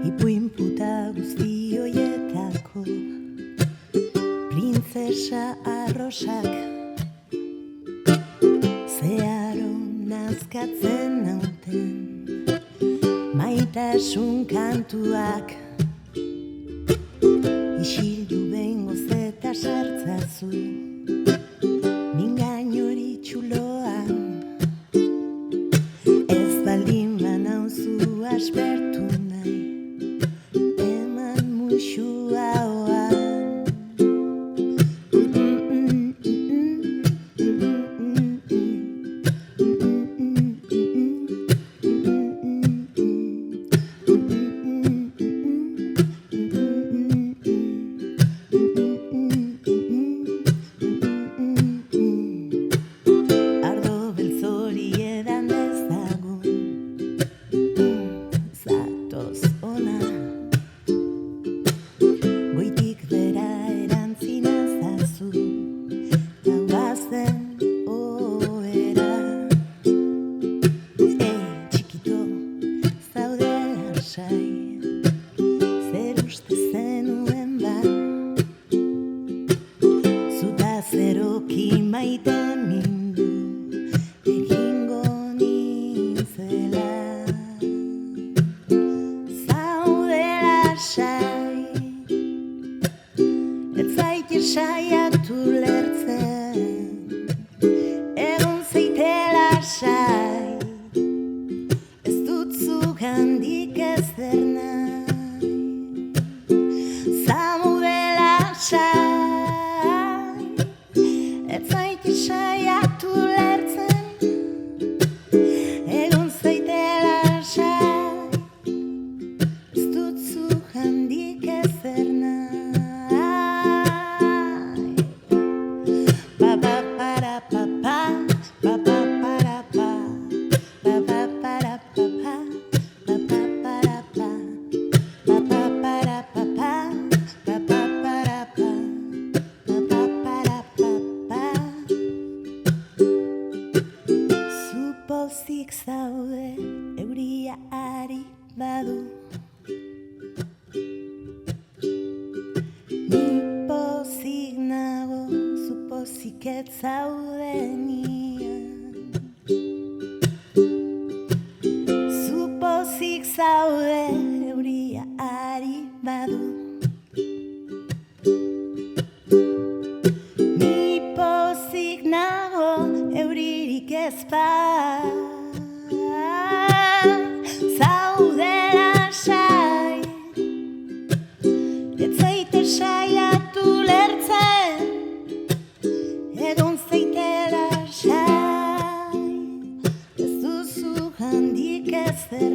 Ipuin puta guzti hoietako printzesa arrosak zeharo nazkatzen nauten maitasun kantuak isildu behingoz eta sartzazu mingain hori txuloan ez baldin banauzu aspertu nahi eman muxua oan. Zer uste zenuen ba zuta zeroki maiten mindu egingo nintzela zaude lasai ez zaite saiatu lertzen egon zeite lasai ez dut zugandik ezer nahi zaude lasai ez zaite saiatu lertzen egon zeite lasai ez dut zugandik ezer nahi pa pa para pa pa pa pa para pa pa pa para pa pa pa pa para pa pa pa para pa pa pa pa para pa pa pa para pa pa zupozik zaude euria ari badu ni pozik nago zupozik ez zaude nian zupozik zaude euria ari badu ni pozik nago euririk ez zaude lasai ez zaite saiatu lertzen egon zeite lasai ez duzu handik ezer